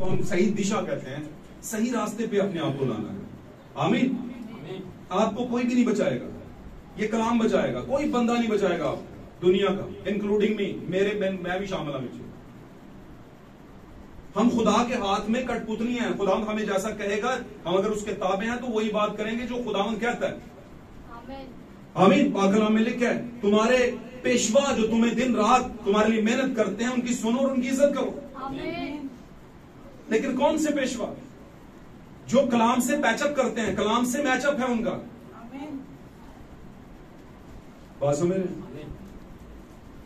जिसको हम सही दिशा कहते हैं, सही रास्ते पे अपने आप को लाना है। आमीन। आपको कोई भी नहीं बचाएगा, ये कलाम बचाएगा, कोई बंदा नहीं बचाएगा दुनिया का, इंक्लूडिंग मी, मैं भी शामिल हूं। हम खुदा के हाथ में कठपुतली हैं। खुदा हमें जैसा कहेगा, हम अगर उसके ताबे हैं तो वही बात करेंगे जो खुदावंद कहता है। आमीन। पाक कलाम में लिखा है, तुम्हारे पेशवा जो तुम्हें दिन रात तुम्हारे लिए मेहनत करते हैं, उनकी सुनो और उनकी इज्जत करो। आमीन। लेकिन कौन से पेशवा? जो कलाम से पैचअप करते हैं, कलाम से मैचअप है उनका। आमीन। बात समझ रहे?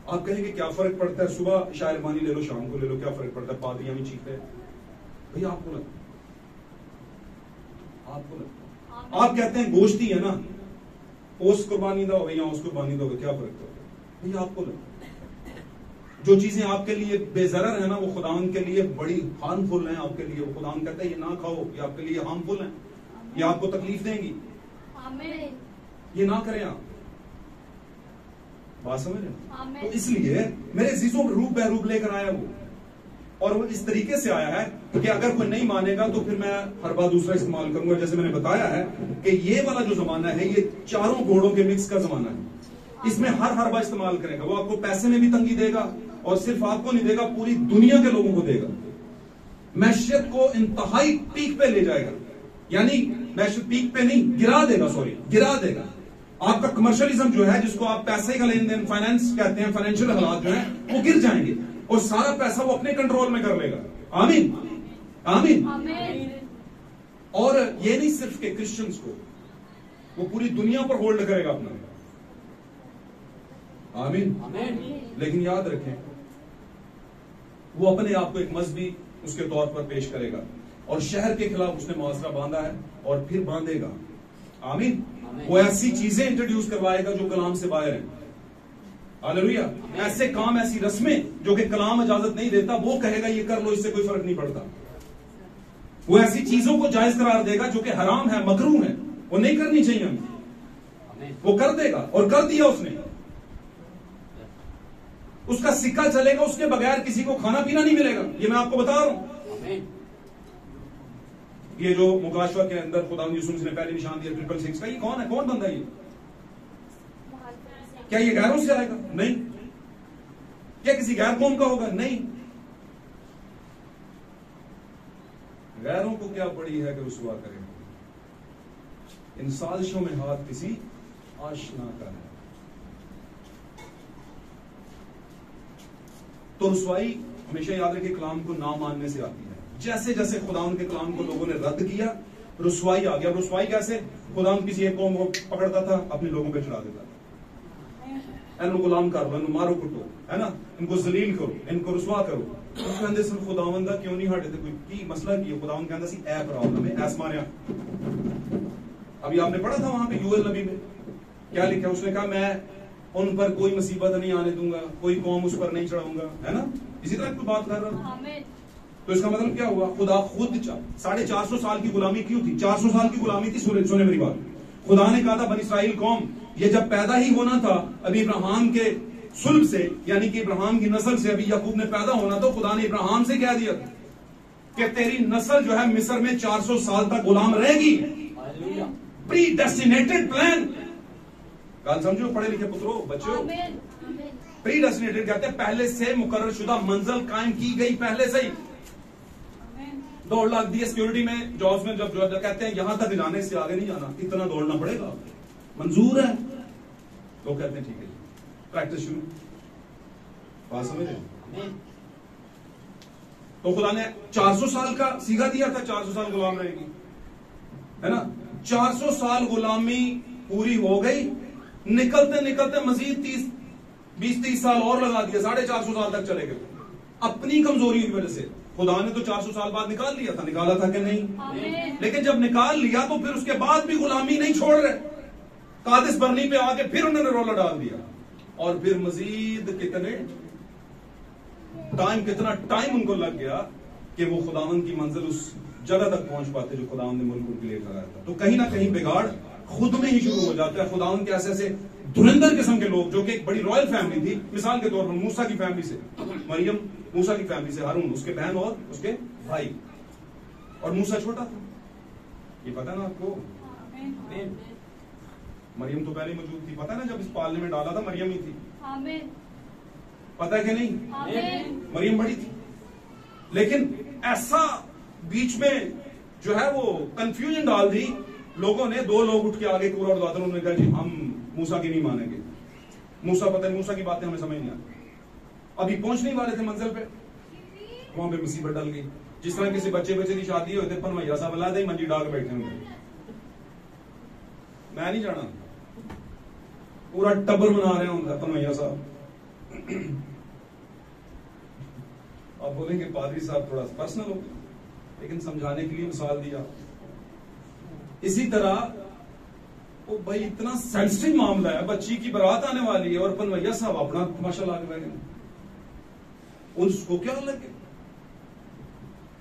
आप कहेंगे क्या फर्क पड़ता है, सुबह शायरबानी ले लो, शाम को ले लो, क्या फर्क पड़ता है? पादरियां भी चीखते हैं। भैया आपको लगता, आप कहते हैं गोश्ती है ना, उस कुर्बानी दो या उस कुर्बानी दो, क्या फर्क पड़ता है? भैया आपको लगता जो चीजें आपके लिए बेजरर है ना, वो खुदावन के लिए बड़ी हार्मफुल हैं आपके लिए। वो खुदावन कहता है ये ना खाओ, ये आपके लिए हार्मफुल है, ये आपको तकलीफ देंगी, ये ना करें आप। बात समझ रहे? तो इसलिए मेरे अजीजों रूप बहरूप लेकर आया वो, और वो इस तरीके से आया है कि अगर कोई नहीं मानेगा तो फिर मैं हर बार दूसरा इस्तेमाल करूंगा। जैसे मैंने बताया है कि ये वाला जो जमाना है, ये चारों घोड़ों के मिक्स का जमाना है। इसमें हर बार इस्तेमाल करेगा। वो आपको पैसे में भी तंगी देगा, और सिर्फ आपको नहीं देगा, पूरी दुनिया के लोगों को देगा। मैशियत को इंतहाई पीक पे ले जाएगा, यानी मैशियत पीक पे नहीं, गिरा देगा, गिरा देगा। आपका कमर्शियलिज्म जो है, जिसको आप पैसे का लेन देन, फाइनेंस कहते हैं, फाइनेंशियल हालात जो है वो गिर जाएंगे, और सारा पैसा वो अपने कंट्रोल में कर लेगा। आमीन, आमीन, आमीन। और ये नहीं सिर्फ के क्रिश्चियंस को, वो पूरी दुनिया पर होल्ड करेगा अपना। आमीन, आमीन। लेकिन याद रखें, वो अपने आप को एक मजहबी उसके तौर पर पेश करेगा, और शहर के खिलाफ उसने मुआसरा बांधा है और फिर बांधेगा। आमीन। वो ऐसी चीजें इंट्रोड्यूस करवाएगा जो कलाम से बाहर है। हालेलुया। ऐसे काम, ऐसी रस्में जो कि कलाम इजाजत नहीं देता, वो कहेगा ये कर लो, इससे कोई फर्क नहीं पड़ता। वो ऐसी चीजों को जायज करार देगा जो कि हराम है, मकरूह है, वो नहीं करनी चाहिए हमें, वो कर देगा, और कर दिया उसने। उसका सिक्का चलेगा, उसके बगैर किसी को खाना पीना नहीं मिलेगा। ये मैं आपको बता रहा हूं। ये जो मुकाशवा के अंदर खुदा यूसुफ ने पहले निशान दिया 666 का, ये कौन है? कौन बंदा है ये? क्या ये गैरों से आएगा? नहीं। क्या किसी गैर कौम का होगा? नहीं। गैरों को क्या पड़ी है कि रुसवा करें? इन साजिशों में हाथ किसी आशना का है। तो रुसवाई हमेशा याद रखिए, कलाम को ना मानने से आती है। जैसे जैसे खुदावन के कलाम को लोगों ने रद्द किया, रुसवाई आ गया। रुसवाई कैसे? खुदावन किसी एक कौम को पकड़ता था, अपने लोगों पे चढ़ा देता था। इनको गुलाम कर लो, इनको मारो कुटो, है ना, इनको जलील करो, इनको रुसवा करो। कहते सिर्फ खुदावंदा क्यों नहीं हटे थे? कोई मसला की खुदावन कहता सी ऐ प्रॉब्लम है, ऐस मारिया। अभी आपने पढ़ा था वहां पे यूएल नबी में क्या लिखा? उसने कहा मैं उन पर कोई मुसीबत नहीं आने दूंगा, कोई कौम उस पर नहीं चढ़ाऊंगा, है ना। इसी तरह की बात कर रहा हूं। तो इसका मतलब क्या हुआ? खुदा खुद 450 साल की गुलामी क्यों थी? 400 साल की गुलामी थी। सुने मेरी बात। खुदा ने कहा था बनी इस्राइल कौम, ये जब पैदा ही होना था, अभी इब्राहिम के सुल्ब से, यानी कि इब्राहिम की नस्ल से अभी याकूब ने पैदा होना, तो खुदा ने इब्राहिम से कह दिया कि तेरी नस्ल जो है मिस्र में 400 साल तक गुलाम रहेगी। Pre destinated plan. गाल समझो पढ़े लिखे पुत्रों, बच्चों। प्री डेस्टिनेटेड कहते हैं पहले से मुकर्रर शुदा मंजिल कायम की गई, पहले से ही। 2 लाख दिए सिक्योरिटी में, जॉब्स में, जब कहते हैं यहां तक जाने से आगे नहीं जाना, इतना दौड़ना पड़ेगा, मंजूर है। लोग कहते हैं ठीक है, प्रैक्टिस शुरू। बात समझ रहे? तो खुदा ने 400 साल का सीगा दिया था, 400 साल गुलाम रहेगी, है ना। 400 साल गुलामी पूरी हो गई, निकलते निकलते मजीद 20-30 साल और लगा दिया, 450 साल तक चले गए। अपनी कमजोरी की वजह से खुदा ने तो 400 साल बाद निकाल लिया था, निकाला था कि नहीं? लेकिन जब निकाल लिया तो फिर उसके बाद भी गुलामी नहीं छोड़ रहे। कादिस बरनी पे आके फिर उन्होंने रोला डाल दिया, और फिर मजीद कितना टाइम उनको लग गया कि वो खुदावंद की मंजिल उस जगह तक पहुंच पाते जो खुदावंद ने मुल्क उनके लिए कराया था। तो कहीं ना कहीं बिगाड़ खुद में ही शुरू हो जाता है। खुदावंद के ऐसे धुरंधर किस्म के लोग, जो कि एक बड़ी रॉयल फैमिली थी, मिसाल के तौर पर मूसा की फैमिली से, मरियम मूसा की फैमिली से, हारून उसके बहन और उसके भाई, और मूसा छोटा था। ये पता ना आपको? मरियम तो पहले मौजूद थी, पता है ना, जब इस पालने में डाला था मरियम ही थी, पता है कि नहीं? मरियम बड़ी थी, लेकिन ऐसा बीच में जो है वो कंफ्यूजन डाल दी लोगों ने। 2 लोग उठ के आगे कूड़ा उड़ाते, उन्होंने कहा जी हम मूसा की नहीं मानेंगे। मूसा, पता है मूसा की बातें हमें समझ नहीं आती। अभी पहुंच नहीं वाले थे मंजिल पे, वहां पे मुसीबत डल गई। जिस तरह किसी बच्चे की शादी होते पनवैया साहब ला दे मंजी डाल बैठे होंगे, मैं नहीं जाना, पूरा टब्बर मना रहे होंगे पनवैया साहब। आप बोलेंगे पादरी साहब थोड़ा पर्सनल हो, लेकिन समझाने के लिए मिसाल दिया। इसी तरह वो भाई इतना सेंसिटिव मामला है, बच्ची की बारात आने वाली है और पनवैया साहब अपना तमाशा ला के बैठे, उसको क्या लगे?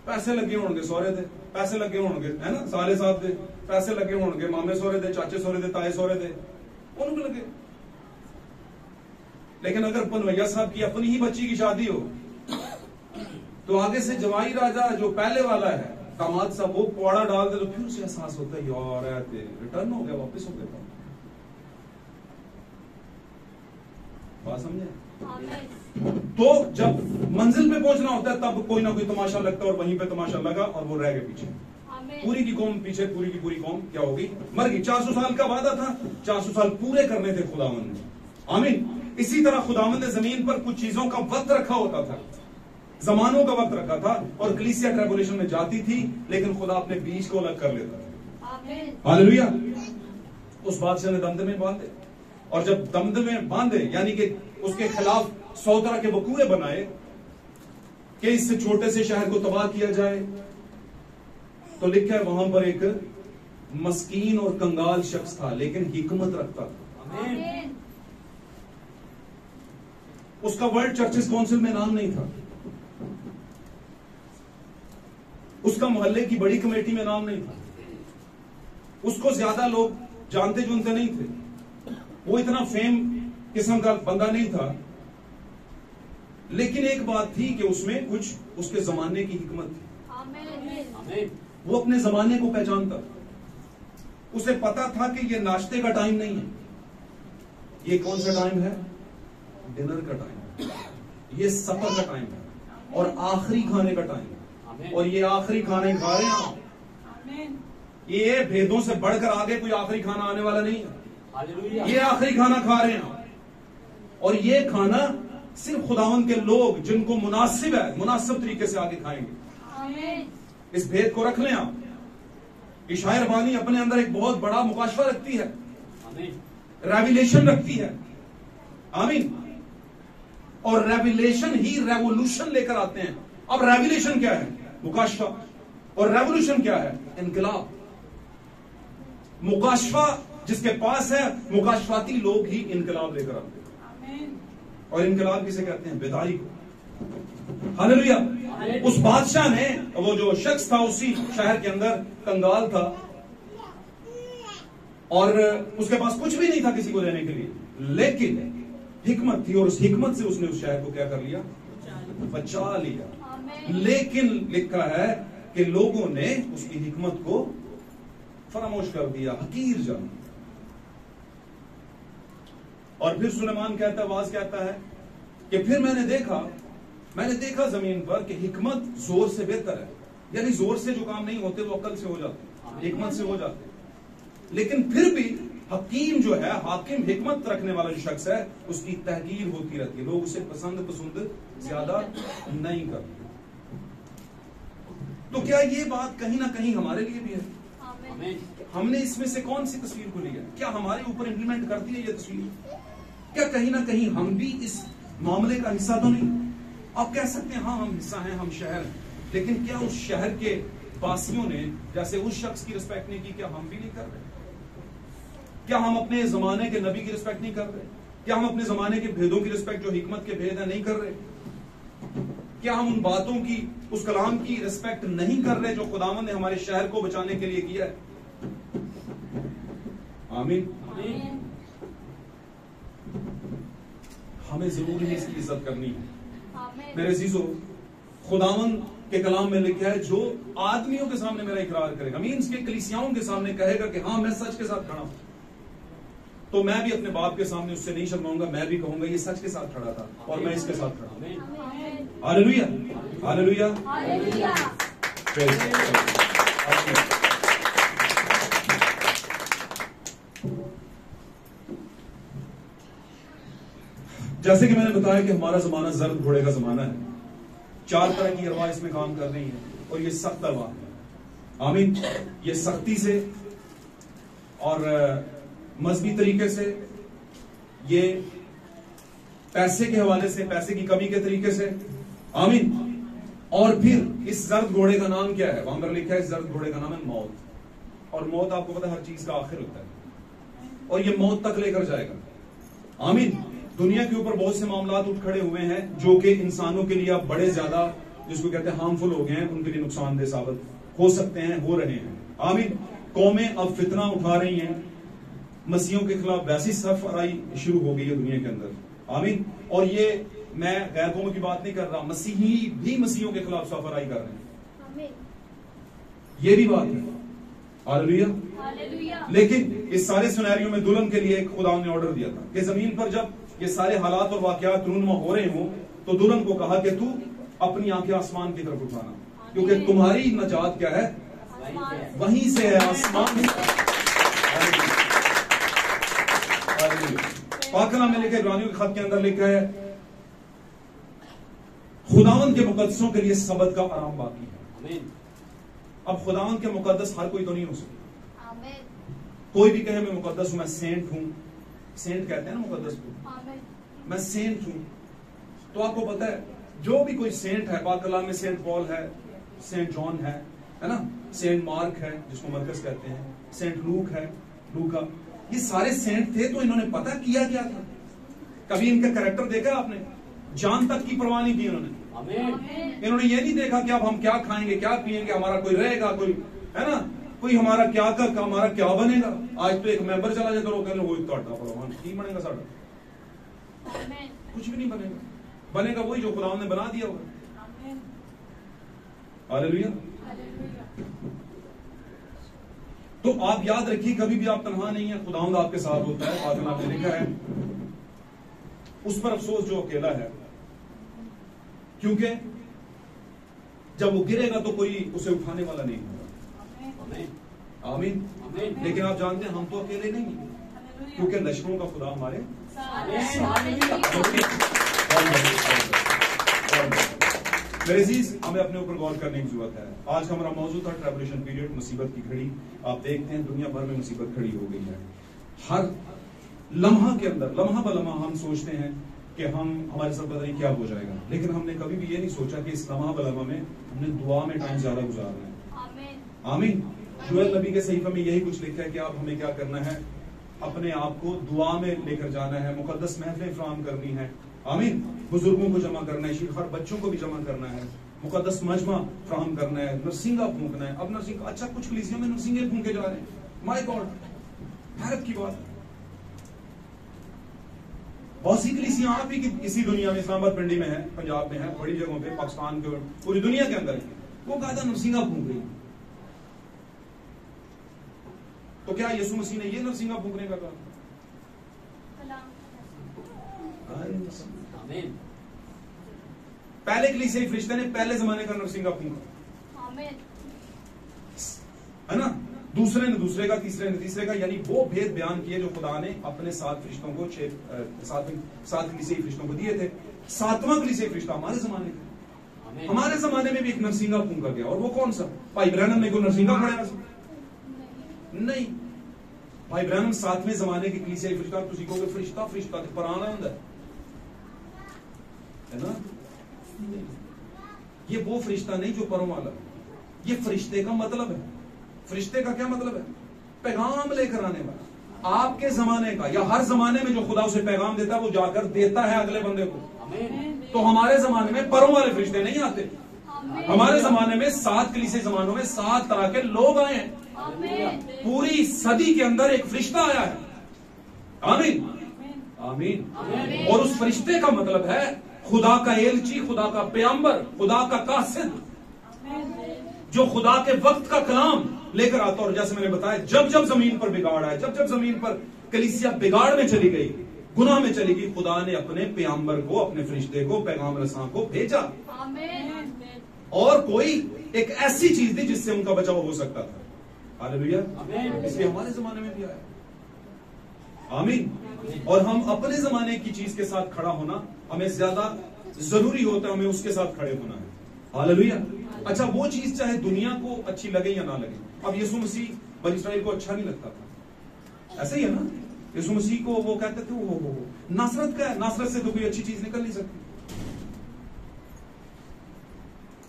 पैसे लगे होंगे, सौरे थे, पैसे लगे होंगे, है ना, साले साहब थे, पैसे लगे होंगे, मामे सौरे थे, चाचे सौरे थे, ताए सौरे थे, उनको लगे। लेकिन अगर पनवैया साहब की अपनी ही बच्ची की शादी हो तो आगे से जवाई राजा जो पहले वाला है, दामाद साहब, वो पौड़ा डाल दे तो फिर उसे एहसास होता है यार रिटर्न हो गया, वापस हो गया। बात समझे? तो जब मंजिल पे पहुंचना होता है तब कोई ना कोई तमाशा लगता है, और वहीं पे तमाशा लगा और वो रह गए पीछे। पूरी की कौम पीछे, पूरी की पूरी कौम क्या होगी? मर गई। 400 साल का वादा था, 400 साल पूरे करने थे खुदावंद ने। आमीन। इसी तरह खुदावंद ने जमीन पर कुछ चीजों का वक्त रखा होता था, जमानों का वक्त रखा था, और कलीसिया ट्रिब्यूलेशन में जाती थी, लेकिन खुदा अपने बीच को अलग कर लेता था। हालेलुया। उस बादशाह ने दमदमे बांधे, और जब दमदमे बांधे यानी कि उसके खिलाफ 100 तरह के वकूए बनाए कि इस छोटे से शहर को तबाह किया जाए, तो लिखा है वहां पर एक मस्कीन और कंगाल शख्स था, लेकिन हिकमत रखता था। उसका वर्ल्ड चर्चिस काउंसिल में नाम नहीं था, उसका मोहल्ले की बड़ी कमेटी में नाम नहीं था, उसको ज्यादा लोग जानते जुनते नहीं थे, वो इतना फेम किस्म का बंदा नहीं था, लेकिन एक बात थी कि उसमें कुछ उसके जमाने की हिकमत थी। वो अपने जमाने को पहचानता, उसे पता था कि ये नाश्ते का टाइम नहीं है, ये कौन सा टाइम है? डिनर का टाइम, ये सफर का टाइम है, और आखिरी खाने का टाइम है, और ये आखिरी खाने खा रहे हैं। ये भेदों से बढ़कर आगे कोई आखिरी खाना आने वाला नहीं है, ये आखिरी खाना खा रहे हैं, और ये खाना सिर्फ खुदावंद के लोग जिनको मुनासिब है, मुनासिब तरीके से आगे खाएंगे। इस भेद को रख लें आप। इशायर बानी अपने अंदर एक बहुत बड़ा मुकाशवा रखती है, रेविलेशन रखती है। आमीन। और रेविलेशन ही रेवोल्यूशन लेकर आते हैं। अब रेविलेशन क्या है? मुकाशवा। और रेवोल्यूशन क्या है? इनकलाब। मुकाशवा जिसके पास है, मुकाशवाती लोग ही इनकलाब लेकर आते हैं। और इनकलाब किसे कहते हैं? बेदारी को। हालेलुया। उस बादशाह ने, वो जो शख्स था उसी शहर के अंदर कंगाल था, और उसके पास कुछ भी नहीं था किसी को देने के लिए, लेकिन हिकमत थी, और उस हिकमत से उसने उस शहर को क्या कर लिया? बचा लिया। लेकिन लिखा है कि लोगों ने उसकी हिकमत को फरामोश कर दिया, हकीर जान। और फिर सुलेमान कहता है, आवाज कहता है कि फिर मैंने देखा जमीन पर कि हिकमत जोर से बेहतर है। यानी जोर से जो काम नहीं होते वो अकल से हो जाते, हिकमत से हो जाते। लेकिन फिर भी हकीम जो है, हाकिम, हिकमत रखने वाला जो शख्स है, उसकी तहकीर होती रहती है, लोग उसे पसंद ज्यादा नहीं करते। तो क्या ये बात कहीं ना कहीं हमारे लिए भी है? हमने इसमें से कौन सी तस्वीर को लिया? क्या हमारे ऊपर इंप्लीमेंट करती है ये तस्वीर? क्या कहीं ना कहीं हम भी इस मामले का हिस्सा तो नहीं? आप कह सकते हैं हाँ हम हिस्सा हैं, हम शहर, लेकिन क्या उस शहर के वासियों ने जैसे उस शख्स की रिस्पेक्ट नहीं की, क्या हम भी नहीं कर रहे? क्या हम अपने जमाने के नबी की रिस्पेक्ट नहीं कर रहे? क्या हम अपने जमाने के भेदों की रिस्पेक्ट, जो हिकमत के भेद है, नहीं कर रहे? क्या हम उन बातों की, उस कलाम की रिस्पेक्ट नहीं कर रहे जो खुदावंद ने हमारे शहर को बचाने के लिए किया है? आमीन। हमें जरूर ही इसकी इज्जत करनी है। मेरे अजीजों, खुदावंद के कलाम में लिखा है जो आदमियों के सामने मेरा इकरार करेगा, मीन्स के कलीसियाओं के सामने कहेगा कि हाँ मैं सच के साथ खड़ा हूं, तो मैं भी अपने बाप के सामने उससे नहीं शर्माऊंगा, मैं भी कहूंगा ये सच के साथ खड़ा था और मैं इसके साथ खड़ा हूं। Hallelujah, hallelujah, hallelujah. जैसे कि मैंने बताया कि हमारा जमाना जर्द घोड़े का जमाना है। 4 तरह की अरवा इसमें काम कर रही है और ये सख्त अरवा है। आमीन। ये सख्ती से और मजहबी तरीके से, ये पैसे के हवाले से, पैसे की कमी के तरीके से। आमीन। और फिर इस जर्द घोड़े का नाम क्या है? वहां पर लिखा है इस जर्द घोड़े का नाम है मौत। और मौत आपको पता है हर चीज का आखिर होता है और ये मौत तक लेकर जाएगा। आमीन। दुनिया के ऊपर बहुत से मामलात उठ खड़े हुए हैं जो कि इंसानों के लिए अब बड़े ज्यादा, जिसको कहते हैं हार्मफुल हो गए हैं, उनके लिए नुकसानदेह साबित हो सकते हैं, हो रहे हैं। आमीन। कौमें अब फितना उठा रही हैं, मसीहों के खिलाफ वैसी सफराई शुरू हो गई है दुनिया के अंदर। आमीन। और ये मैं गैर कौमों की बात नहीं कर रहा, मसीही भी मसीहों के खिलाफ सफराई कर रहे हैं। आमीन। ये भी बात है। Hallelujah, hallelujah. लेकिन इस सारे सिनेरियो में दुल्हन के लिए खुदा ने ऑर्डर दिया था कि जमीन पर जब ये सारे हालात और वाकयात रूनुमा हो रहे हो तो दुल्हन को कहा कि तू अपनी आंखें आसमान की तरफ उठाना, क्योंकि तुम्हारी नजात क्या है? वहीं से है, आसमान से। पाक कलाम में लिखा है, इब्रानियों के खत के अंदर लिखा है, खुदावंद के मुकद्दसों के लिए सबत का आराम बाकी है। अब खुदावंद के मुकद्दस हर कोई तो नहीं हो सकता। कोई भी कहे मैं मुकद्दस हूं, मैं सेंट हूं, सेंट कहते हैं ना मुकद्दस को, मैं सेंट हूं, तो आपको पता है जो भी कोई सेंट है, पाक कलाम में सेंट पॉल है, सेंट जॉन है ना, सेंट मार्क है जिसको मरकस कहते हैं, सेंट लूक है, लूका, ये सारे सेंट थे। तो इन्होंने पता किया क्या था? कभी इनका कैरेक्टर देखा आपने? जान तक की परवाह नहीं की इन्होंने। इन्होंने ये नहीं देखा कि अब हम क्या खाएंगे, क्या पिएंगे, हमारा कोई रहेगा, कोई है ना, कोई हमारा क्या कर, हमारा क्या बनेगा। आज तो एक मेंबर चला जाए तो लोग कहने वो परवान की बनेगा, साढ़ा कुछ भी नहीं बनेगा, बनेगा वही जो खुदा ने बना दिया होगा। हालेलुया। तो आप याद रखिए, कभी भी आप तन्हा नहीं है, खुदावंद आपके साथ होता है। पाक कलाम में लिखा है, उस पर अफसोस जो अकेला है, क्योंकि जब वो गिरेगा तो कोई उसे उठाने वाला नहीं होगा। आमीन। लेकिन आप जानते हैं हम तो अकेले नहीं, क्योंकि लश्करों का खुदा हमारे मेरे अजीज, हमें अपने ऊपर गौर करने की जरूरत है। आज का हमारा मौजूद था ट्रैबुलेशन पीरियड, मुसीबत की घड़ी। आप देखते हैं दुनिया भर में मुसीबत खड़ी हो गई है। हर लम्हा के अंदर, लम्हा ब लम्हा हम सोचते हैं कि हम हमारे साथ पता नहीं क्या हो जाएगा, लेकिन हमने कभी भी ये नहीं सोचा कि इस लम्हा ब लम्हा में हमने दुआ में टाइम ज्यादा गुजारना है। आमीन। जुएल नबी के सहीफा में यही कुछ लिखा है कि आप हमें क्या करना है, अपने आप को दुआ में लेकर जाना है, मुकद्दस महफिलें फराहम करनी है। आमीन। बुजुर्गों को जमा करना है, हर बच्चों को भी जमा करना है, मुकद्दस मजमा फराहम करना है, नरसिंगा फूंकना है। अब नरसिंगा, अच्छा कुछ कलीसियों में नरसिंगे फूंके जा रहे हैं, माय गॉड, हैरत की बात। बहुत सी कलीसियां आप ही इसी दुनिया में, इस्लामाबाद पिंडी में है, पंजाब में है, बड़ी जगहों पे, पाकिस्तान के, पूरी दुनिया के अंदर वो कहता नरसिंगा फूंक रही। तो क्या यीशु मसीह ने ये नरसिंगा फूंकने का कहा? पहले कलीसियाई फरिश्ते ने पहले जमाने का नरसिंगा फूंका, है ना, दूसरे ने दूसरे का, तीसरे ने तीसरे का, यानी वो भेद बयान किए जो खुदा ने अपने 7 फरिश्तों को, 7 कलीसियाई फरिश्तों को दिए थे। 7वां कलीसियाई फरिश्ता हमारे जमाने का, हमारे जमाने में भी एक नरसिंगा फूंका गया। और वो कौन सा? भाई ब्रैनम ने कोई नरसिंगा फड़ाया? नहीं, भाई ब्रैनम 7वें जमाने की कलीसियाई फरिश्ता। तुसी कहोगे फरिश्ता, फरिश्ता तो पुराना होता है ना, ये वो फरिश्ता नहीं जो परों वाला, ये फरिश्ते का मतलब है। फरिश्ते का क्या मतलब है? पैगाम लेकर आने वाला। आपके जमाने का या हर जमाने में जो खुदा उसे पैगाम देता है वो जाकर देता है अगले बंदे को। तो हमारे जमाने में परों वाले फरिश्ते नहीं आते। हमारे जमाने में 7 कलीसियाई जमानों में 7 तरह के लोग आए हैं। पूरी सदी के अंदर एक फरिश्ता आया है। आमीन, आमीन। और उस फरिश्ते का मतलब है खुदा का एलची, खुदा का पैगंबर, खुदा का कासिद। जो खुदा के वक्त का कलाम लेकर आता। और जैसे मैंने बताया, जब जब जमीन पर बिगाड़ आया, जब जब जमीन पर कलीसिया बिगाड़ में चली गई, गुनाह में चली गई, खुदा ने अपने पैगंबर को, अपने फरिश्ते को, पैगाम रसां को भेजा। और कोई एक ऐसी चीज थी जिससे उनका बचाव हो सकता था। हालेलुया। इसलिए हमारे जमाने में भी आया। आमीन। और हम अपने जमाने की चीज के साथ खड़ा होना हमें ज्यादा जरूरी होता है, हमें उसके साथ खड़े होना है। हालेलुया। अच्छा, वो चीज चाहे दुनिया को अच्छी लगे या ना लगे। अब यीशु मसीह बनी इस्राएल को अच्छा नहीं लगता था, ऐसा ही है ना। यीशु मसीह को वो कहते थे वो नासरत का है, नासरत से तो कोई अच्छी चीज निकल नहीं सकती।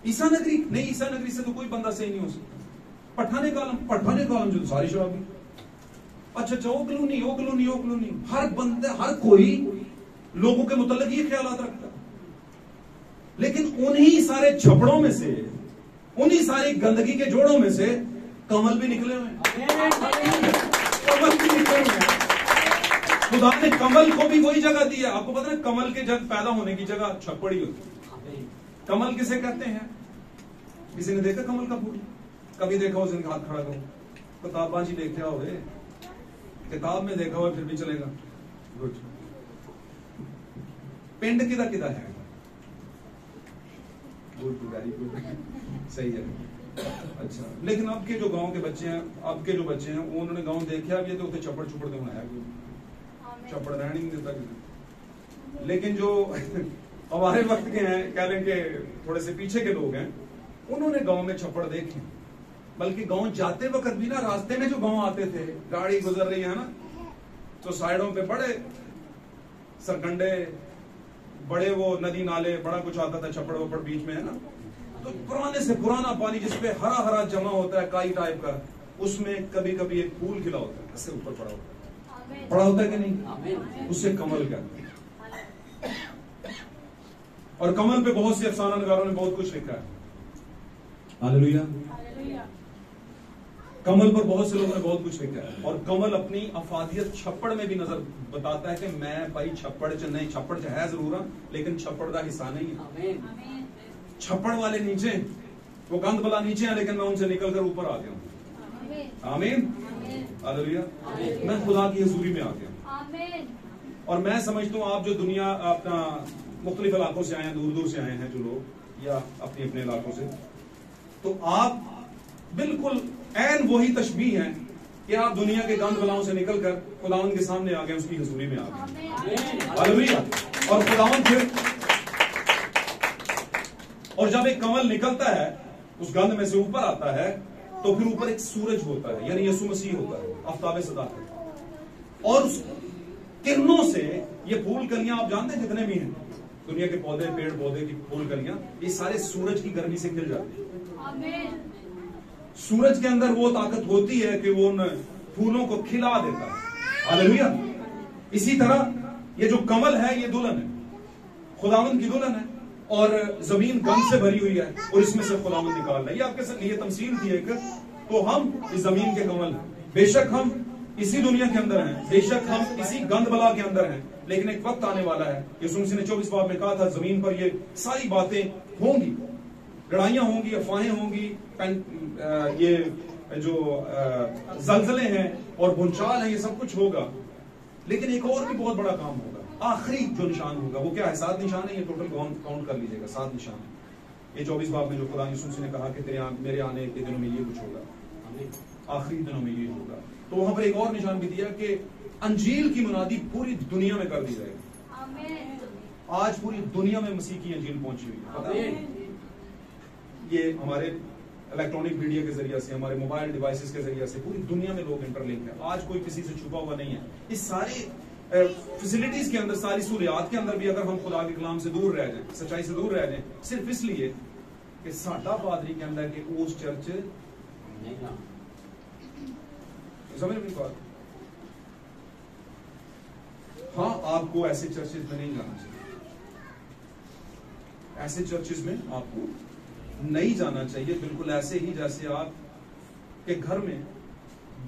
ईसा नगरी नहीं, ईसा नगरी से तो कोई बंदा सही नहीं हो सकता। पठाने कालम जो सारी शराबी। अच्छा, ओ कलूनी, हर बंदे, हर कोई लोगों के मुतल्लिक ये ख्यालात रखता है। लेकिन उन्हीं सारे छपड़ों में से, उन्हीं सारी गंदगी के जोड़ों में से कमल भी निकले हुए हैं। कमल भी निकले हुए हैं। खुदा ने कमल को भी वही जगह दी है। आपको पता है, कमल के जब पैदा होने की जगह छप्पड़ ही होती है। कमल किसे कहते हैं? किसी ने देखा कमल का फूल? कभी देखा हो? जिनका हाथ खड़ा करो। किताबां जी देखा हो, किताब में देखा हो फिर भी चलेगा। गुड। पिंड किदा किदा है? गुड, वेरी गुड, सही है। अच्छा, लेकिन अब के जो गांव के बच्चे हैं, उन्होंने गांव देखा भी है तो उसे चप्पड़ चुपड़ देना है, चप्पड़ रहने नहीं देता किसी। लेकिन जो हमारे वक्त के हैं, कह लें कि थोड़े से पीछे के लोग हैं, उन्होंने गांव में छप्पड़ देखे। बल्कि गांव जाते वक्त भी ना, रास्ते में जो गांव आते थे, गाड़ी गुजर रही है ना, तो साइडों पे बड़े सरकंडे, बड़े वो नदी नाले, बड़ा कुछ आता था, छप्पड़ वपड़ बीच में है ना। तो पुराने से पुराना पानी जिसपे हरा हरा जमा होता है, काई टाइप का, उसमें कभी कभी एक फूल खिला होता है, ऐसे ऊपर पड़ा होता है कि नहीं? उससे कमल कहते हैं। और कमल पे बहुत से अफसाना नगारों ने बहुत कुछ लिखा है। हालेलुया। कमल पर बहुत से लोगों ने बहुत कुछ लिखा है। और कमल अपनी अफादियत छप्पड़ में भी नजर बताता है कि मैं भाई छप्पड़ च नहीं, छप्पड़ च है जरूर, लेकिन छप्पड़ का हिस्सा नहीं है। छप्पड़ वाले नीचे, वो गंद बला नीचे है, लेकिन मैं उनसे निकलकर ऊपर आ गया हूं। आमीन। हालेलुया। मैं खुदा की हुजूरी में आ गया। और मैं समझता हूँ, आप जो दुनिया अपना मुख्तलिफ इलाकों से आए हैं, दूर दूर से आए हैं जो लोग, या अपने अपने इलाकों से, तो आप बिल्कुल ऐन वही तशबीह है कि आप दुनिया के गंद बलाओं से निकलकर खुदावन के सामने आ गए, उसकी हुजूरी में आ गए। हालेलुया। और खुदावन फिर, और जब एक कमल निकलता है उस गंद में से ऊपर आता है, तो फिर ऊपर एक सूरज होता है, यानी यीशु मसीह होता है, आफ्ताबे सदाकत। और उस किरणों से ये फूल कलियां, आप जानते हैं जितने भी हैं दुनिया के पौधे, पेड़ पौधे की फूल कलियां, ये सारे सूरज की गर्मी से खिल जाते हैं। सूरज के अंदर वो ताकत होती है कि वो उन फूलों को खिला देता है। हालेलुया। इसी तरह ये जो कमल है, ये दुल्हन है, खुदावंद की दुल्हन है, और जमीन गंद से भरी हुई है, और इसमें से खुदावंद निकाल रहा है। ये आपके लिए तमसील थी एक। तो हम इस जमीन के कमल हैं। बेशक हम इसी दुनिया के अंदर हैं, बेशक हम इसी गंद बला के अंदर हैं, लेकिन एक वक्त आने वाला है, यीशु मसीह ने 24 बाब में कहा था, जमीन पर ये सारी बातें होंगी, लड़ाइयां होंगी, अफवाहें होंगी, ये जो जलजले हैं और भूचाल है, ये सब कुछ होगा। लेकिन एक और भी बहुत बड़ा काम होगा, आखिरी जो निशान होगा वो क्या है? 7 निशान है, ये टोटल काउंट कर लीजिएगा, 7 निशान है। ये 24 बाब में जो खुदा यीशु मसीह ने कहा कि मेरे आने के दिनों में ये कुछ होगा, आखिरी दिनों में ये होगा। तो वहां पर एक और निशान भी दिया कि अंजील की मुनादी पूरी दुनिया में कर दी जाएगी। आज पूरी दुनिया में मसीह की अंजील पहुंची हुई है, पता है? ये हमारे इलेक्ट्रॉनिक मीडिया के जरिए से, हमारे मोबाइल डिवाइसेस के जरिए से पूरी दुनिया में लोग इंटरलिंक है। आज कोई किसी से छुपा हुआ नहीं है। इस सारे फैसिलिटीज के अंदर, सारी सहूलियात के अंदर भी अगर हम खुदा के कलाम से दूर रह जाएं, सच्चाई से दूर रह जाएं, सिर्फ इसलिए कि साडा पादरी कहता है कि उस चर्च नहीं ना, समझ मेरी बात? हाँ, आपको ऐसे चर्चेज में नहीं जाना चाहिए, ऐसे चर्चेज में आपको नहीं जाना चाहिए, बिल्कुल ऐसे ही जैसे आप के घर में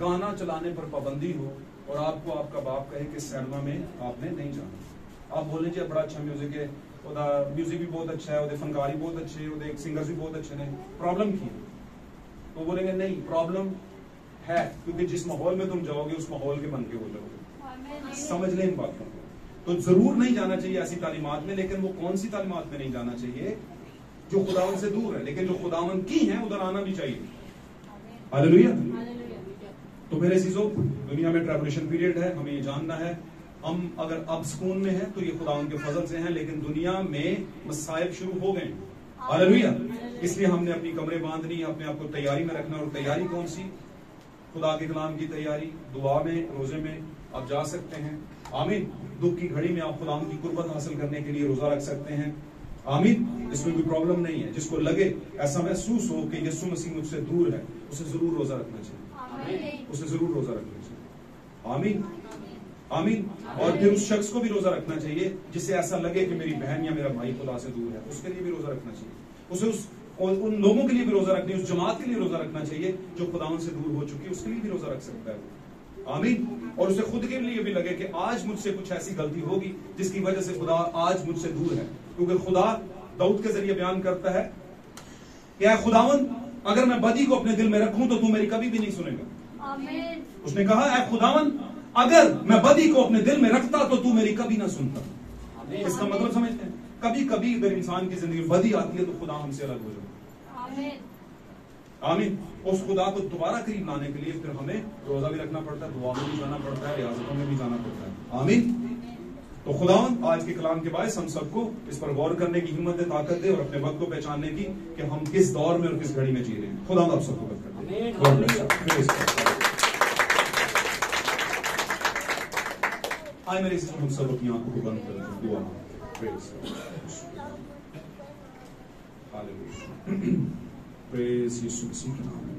गाना चलाने पर पाबंदी हो और आपको आपका बाप कहे कि सिनेमा में आपने नहीं जाना। आप बोले जी बड़ा अच्छा म्यूजिक है, ਉਹਦਾ म्यूजिक भी बहुत अच्छा है, ਉਹਦੇ फनकार भी बहुत अच्छे, ਉਹਦੇ सिंगर्स भी बहुत अच्छे ने, प्रॉब्लम की है? तो बोलेंगे नहीं प्रॉब्लम है, क्योंकि जिस माहौल में तुम जाओगे उस माहौल के बन के हो जाओगे। समझ लें इन बातों को। तो जरूर नहीं जाना चाहिए ऐसी तालीमात में, लेकिन वो कौन सी तालीमात में नहीं जाना चाहिए? जो खुदावन से दूर है, लेकिन जो खुदावन की है उधर आना भी चाहिए। हालेलुया। तो मेरे अजीजों, दुनिया में ट्रैबुलेशन पीरियड है, हमें ये जानना है। हम अगर अब सुकून में है तो ये खुदावन के फजल से हैं, लेकिन दुनिया में मसाइब शुरू हो गए। हालेलुया। इसलिए हमने अपनी कमरे बांधनी, अपने आप को तैयारी में रखना। और तैयारी कौन सी? खुदा के कलाम की तैयारी, दुआ में, रोजे में आप जा सकते हैं। आमीन। दुख की घड़ी में आप खुदावन की कुर्बत हासिल करने के लिए रोजा रख सकते हैं। आमीन। इसमें कोई प्रॉब्लम नहीं है। जिसको लगे, ऐसा महसूस हो कि यीशु मसीह मुझसे दूर है, उसे जरूर रोजा रखना चाहिए। उसे जरूर रोजा रखना चाहिए। आमीन। आमीन। और फिर उस शख्स को भी रोजा रखना चाहिए जिससे ऐसा लगे कि मेरी बहन या मेरा भाई खुदा से दूर है, उसके लिए भी रोजा रखना चाहिए। उसे उन लोगों के लिए भी रोजा रखनी, उस जमात के लिए रोजा रखना चाहिए जो खुदावन से दूर हो चुकी है, उसके लिए भी रोजा रख सकता है। आमीन। और उसे खुद के लिए भी लगे कि आज मुझसे कुछ ऐसी गलती होगी जिसकी वजह से खुदा आज मुझसे दूर है, क्योंकि खुदा दाऊद के जरिए बयान करता है कि खुदावन, अगर मैं बदी को अपने दिल में रखूं तो तू मेरी कभी भी नहीं सुनेगा। आमीन। उसने कहा, ऐ खुदावन, अगर मैं बदी को अपने दिल में रखता तो तू मेरी कभी ना सुनता। इसका मतलब समझते हैं? कभी कभी अगर इंसान की जिंदगी में बदी आती है तो खुदा हमसे अलग हो जाता है। आमीन। उस खुदा को दोबारा करीब लाने के लिए फिर हमें रोजा भी रखना पड़ता है, दुआ में भी जाना पड़ता है, रियाजतों में भी जाना पड़ता है। आमीन। तो खुदावन आज के कलाम के बायस हम सबको इस पर गौर करने की हिम्मत दे, ताकत दे, और अपने वक्त को पहचानने की कि हम किस दौर में और किस घड़ी में जी रहे हैं। खुदा आप सबको बरकत दे। आए मेरे सिस्टर, हम सब अपनी आंखों को बंद करें, दुआ प्रेज यीशु मसीह के नाम में।